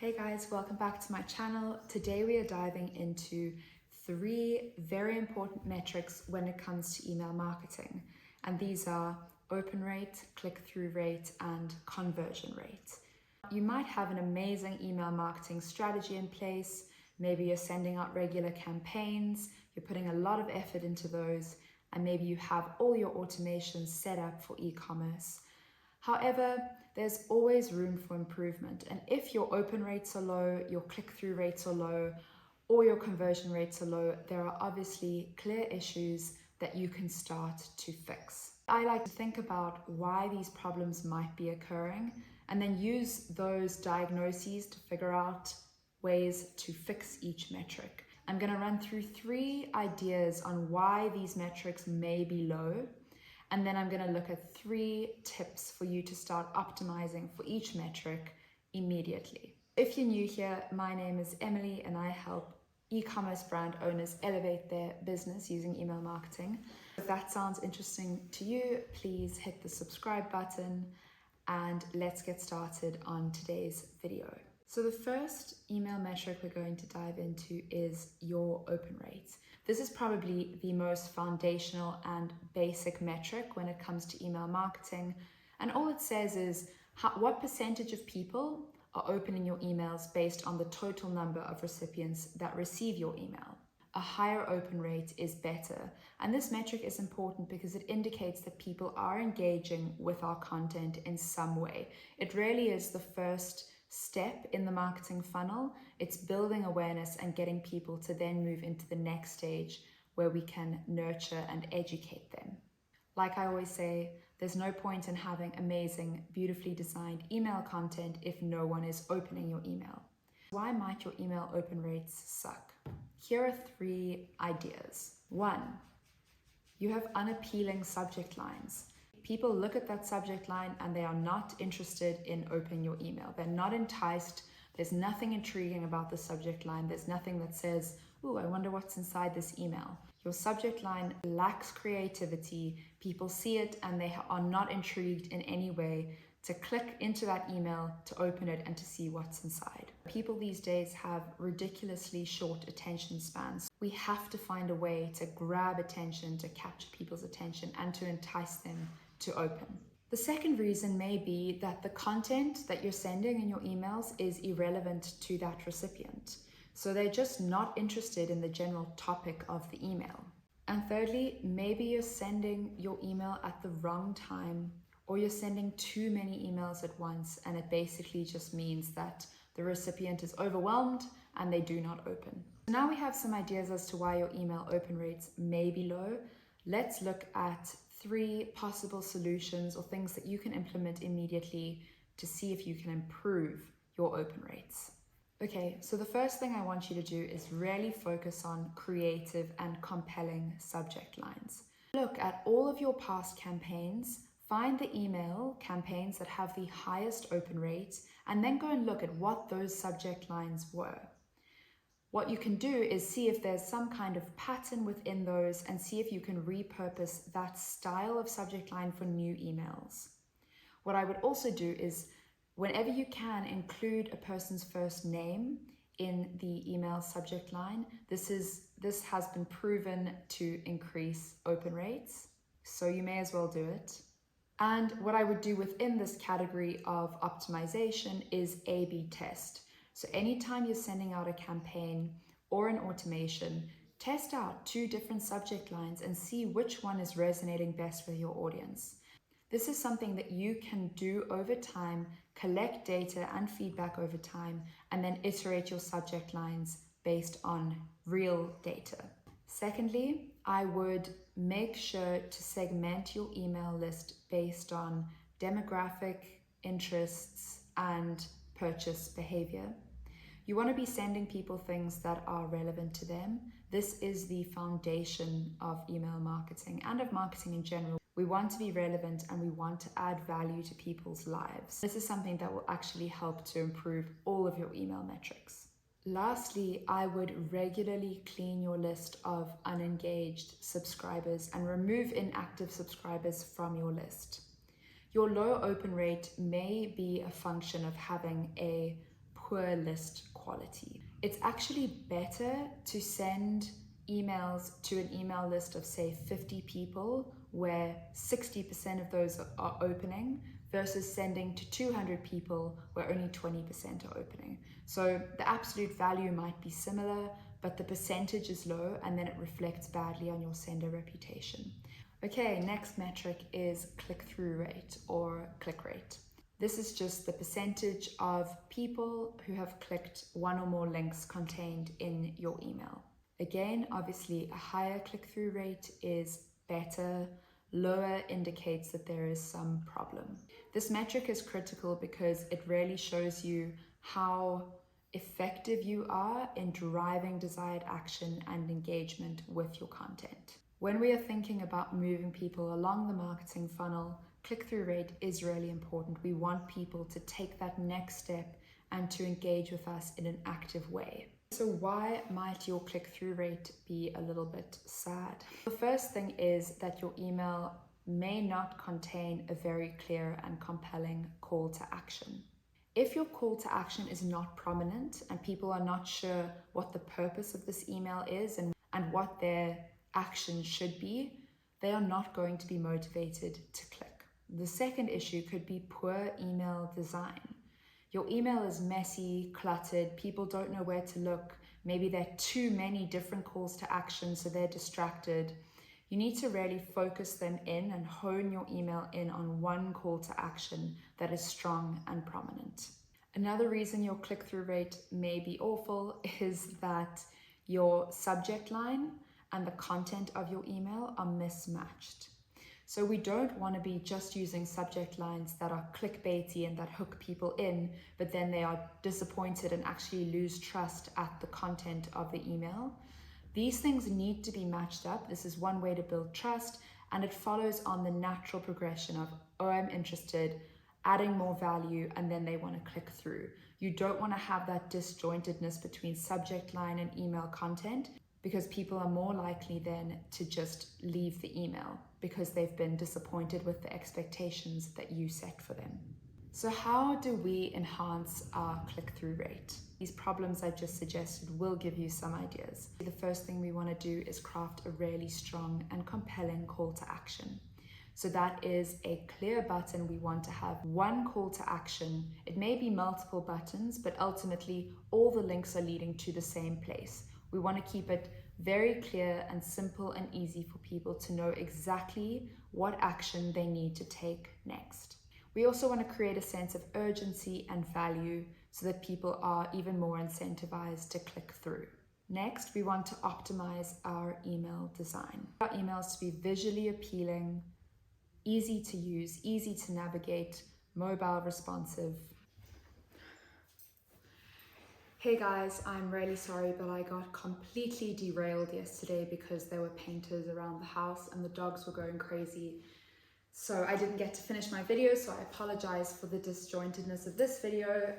Hey guys, welcome back to my channel. Today we are diving into 3 very important metrics when it comes to email marketing. And these are open rate, click-through rate, and conversion rate. You might have an amazing email marketing strategy in place. Maybe you're sending out regular campaigns, you're putting a lot of effort into those, and maybe you have all your automations set up for e-commerce. However, there's always room for improvement. And if your open rates are low, your click-through rates are low, or your conversion rates are low, there are obviously clear issues that you can start to fix. I like to think about why these problems might be occurring and then use those diagnoses to figure out ways to fix each metric. I'm going to run through 3 ideas on why these metrics may be low. And then I'm going to look at 3 tips for you to start optimizing for each metric immediately. If you're new here, my name is Emily and I help e-commerce brand owners elevate their business using email marketing. If that sounds interesting to you, please hit the subscribe button and let's get started on today's video. So the first email metric we're going to dive into is your open rate. This is probably the most foundational and basic metric when it comes to email marketing. And all it says is what percentage of people are opening your emails based on the total number of recipients that receive your email. A higher open rate is better. And this metric is important because it indicates that people are engaging with our content in some way. It really is the first step in the marketing funnel. It's building awareness and getting people to then move into the next stage where we can nurture and educate them. Like I always say, there's no point in having amazing, beautifully designed email content if no one is opening your email. Why might your email open rates suck? Here are 3 ideas. 1, you have unappealing subject lines. People look at that subject line and they are not interested in opening your email. They're not enticed. There's nothing intriguing about the subject line. There's nothing that says, ooh, I wonder what's inside this email. Your subject line lacks creativity. People see it and they are not intrigued in any way to click into that email, to open it and to see what's inside. People these days have ridiculously short attention spans. We have to find a way to grab attention, to capture people's attention and to entice them to open. The second reason may be that the content that you're sending in your emails is irrelevant to that recipient. So they're just not interested in the general topic of the email. And thirdly, maybe you're sending your email at the wrong time, or you're sending too many emails at once, and it basically just means that the recipient is overwhelmed and they do not open. Now we have some ideas as to why your email open rates may be low. Let's look at 3 possible solutions or things that you can implement immediately to see if you can improve your open rates. Okay, so the first thing I want you to do is really focus on creative and compelling subject lines. Look at all of your past campaigns, find the email campaigns that have the highest open rates, and then go and look at what those subject lines were. What you can do is see if there's some kind of pattern within those and see if you can repurpose that style of subject line for new emails. What I would also do is, whenever you can, include a person's first name in the email subject line. This has been proven to increase open rates, so you may as well do it. And what I would do within this category of optimization is A/B test. So anytime you're sending out a campaign or an automation, test out 2 different subject lines and see which one is resonating best with your audience. This is something that you can do over time, collect data and feedback over time, and then iterate your subject lines based on real data. Secondly, I would make sure to segment your email list based on demographic, interests, and purchase behavior. You want to be sending people things that are relevant to them. This is the foundation of email marketing and of marketing in general. We want to be relevant and we want to add value to people's lives. This is something that will actually help to improve all of your email metrics. Lastly, I would regularly clean your list of unengaged subscribers and remove inactive subscribers from your list. Your low open rate may be a function of having a poor list quality. It's actually better to send emails to an email list of say 50 people where 60% of those are opening versus sending to 200 people where only 20% are opening. So the absolute value might be similar, but the percentage is low and then it reflects badly on your sender reputation. Okay, next metric is click-through rate or click rate. This is just the percentage of people who have clicked one or more links contained in your email. Again, obviously a higher click-through rate is better, lower indicates that there is some problem. This metric is critical because it really shows you how effective you are in driving desired action and engagement with your content. When we are thinking about moving people along the marketing funnel, click-through rate is really important. We want people to take that next step and to engage with us in an active way. So why might your click-through rate be a little bit sad? The first thing is that your email may not contain a very clear and compelling call to action. If your call to action is not prominent and people are not sure what the purpose of this email is and what their action should be, they are not going to be motivated to click. The second issue could be poor email design. Your email is messy, cluttered, people don't know where to look. Maybe there are too many different calls to action, so they're distracted. You need to really focus them in and hone your email in on one call to action that is strong and prominent. Another reason your click-through rate may be awful is that your subject line and the content of your email are mismatched. So we don't want to be just using subject lines that are clickbaity and that hook people in, but then they are disappointed and actually lose trust at the content of the email. These things need to be matched up. This is one way to build trust, and it follows on the natural progression of, oh, I'm interested, adding more value, and then they want to click through. You don't want to have that disjointedness between subject line and email content, because people are more likely then to just leave the email because they've been disappointed with the expectations that you set for them. So how do we enhance our click-through rate? These problems I've just suggested will give you some ideas. The first thing we want to do is craft a really strong and compelling call to action. So that is a clear button. We want to have one call to action. It may be multiple buttons, but ultimately all the links are leading to the same place. We want to keep it very clear and simple and easy for people to know exactly what action they need to take next. We also want to create a sense of urgency and value so that people are even more incentivized to click through. Next, we want to optimize our email design. Our emails to be visually appealing, easy to use, easy to navigate, mobile responsive. Hey guys, I'm really sorry, but I got completely derailed yesterday because there were painters around the house and the dogs were going crazy. So I didn't get to finish my video, so I apologize for the disjointedness of this video,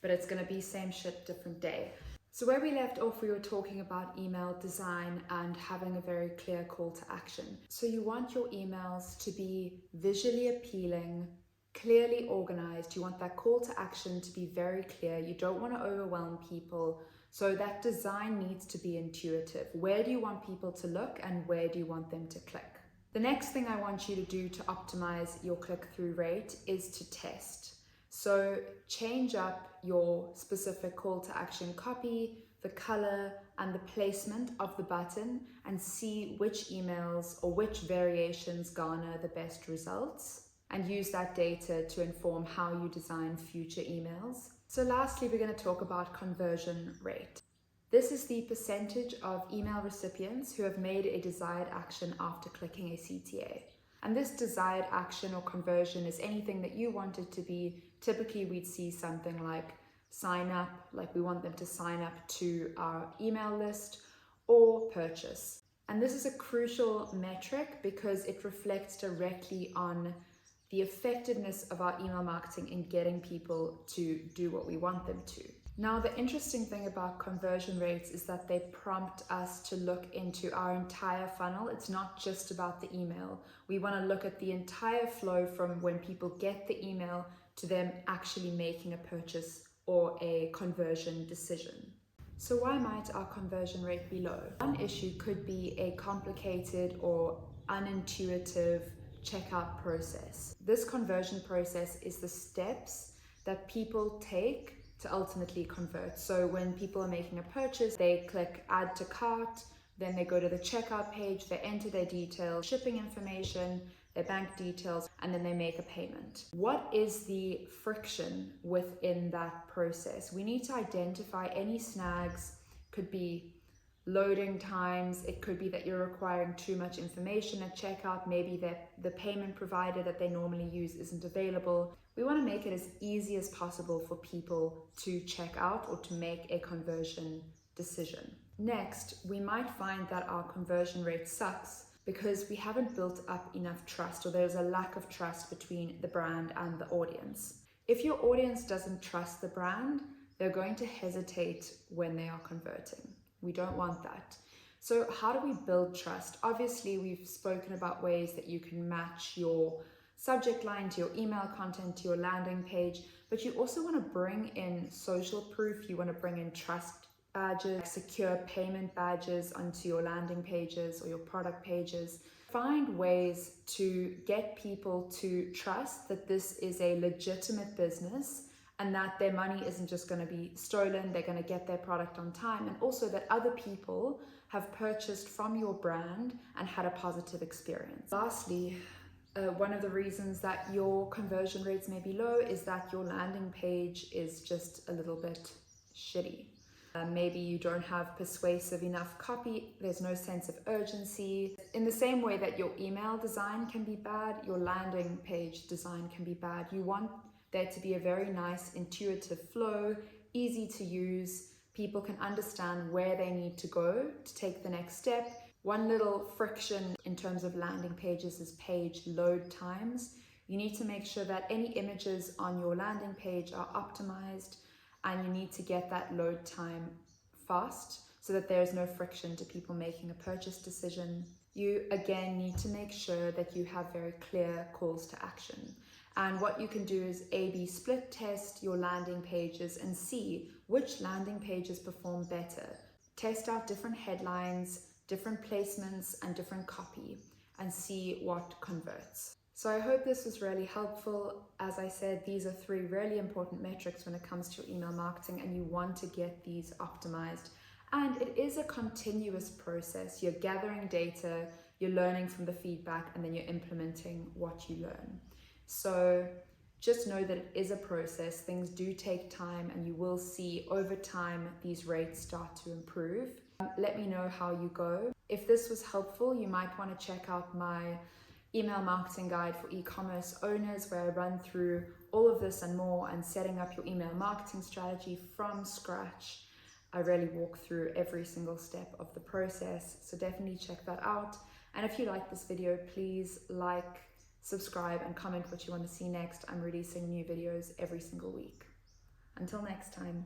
but it's gonna be same shit, different day. So where we left off, we were talking about email design and having a very clear call to action. So you want your emails to be visually appealing, clearly organized. You want that call to action to be very clear. You don't want to overwhelm people. So that design needs to be intuitive. Where do you want people to look and where do you want them to click? The next thing I want you to do to optimize your click-through rate is to test. So change up your specific call to action copy, the color and the placement of the button, and see which emails or which variations garner the best results, and use that data to inform how you design future emails. So lastly, we're going to talk about conversion rate. This is the percentage of email recipients who have made a desired action after clicking a CTA. And this desired action or conversion is anything that you want it to be. Typically, we'd see something like sign up, like we want them to sign up to our email list, or purchase. And this is a crucial metric because it reflects directly on the effectiveness of our email marketing in getting people to do what we want them to. Now, the interesting thing about conversion rates is that they prompt us to look into our entire funnel. It's not just about the email. We want to look at the entire flow from when people get the email to them actually making a purchase or a conversion decision. So why might our conversion rate be low? One issue could be a complicated or unintuitive checkout process. This conversion process is the steps that people take to ultimately convert. So when people are making a purchase, they click add to cart, then they go to the checkout page, they enter their details, shipping information, their bank details, and then they make a payment. What is the friction within that process? We need to identify any snags. Could be loading times, it could be that you're requiring too much information at checkout, maybe that the payment provider that they normally use isn't available. We want to make it as easy as possible for people to check out or to make a conversion decision. Next, we might find that our conversion rate sucks because we haven't built up enough trust, or there's a lack of trust between the brand and the audience. If your audience doesn't trust the brand, they're going to hesitate when they are converting. We don't want that. So how do we build trust? Obviously, we've spoken about ways that you can match your subject line to your email content, to your landing page, but you also want to bring in social proof. You want to bring in trust badges, secure payment badges onto your landing pages or your product pages. Find ways to get people to trust that this is a legitimate business and that their money isn't just going to be stolen, they're going to get their product on time, and also that other people have purchased from your brand and had a positive experience. Lastly, one of the reasons that your conversion rates may be low is that your landing page is just a little bit shitty. Maybe you don't have persuasive enough copy, there's no sense of urgency. In the same way that your email design can be bad, your landing page design can be bad. You want there to be a very nice intuitive flow, easy to use. People can understand where they need to go to take the next step. One little friction in terms of landing pages is page load times. You need to make sure that any images on your landing page are optimized, and you need to get that load time fast so that there's no friction to people making a purchase decision. You again need to make sure that you have very clear calls to action. And what you can do is A/B split test your landing pages and see which landing pages perform better. Test out different headlines, different placements, and different copy, and see what converts. So I hope this was really helpful. As I said, these are 3 really important metrics when it comes to your email marketing, and you want to get these optimized. And it is a continuous process. You're gathering data, you're learning from the feedback, and then you're implementing what you learn. So just know that it is a process. Things do take time, and you will see over time these rates start to improve. Let me know how you go. If this was helpful, you might want to check out my email marketing guide for e-commerce owners, where I run through all of this and more, and setting up your email marketing strategy from scratch. I really walk through every single step of the process, so definitely check that out. And if you like this video, please like, subscribe, and comment what you want to see next. I'm releasing new videos every single week. Until next time.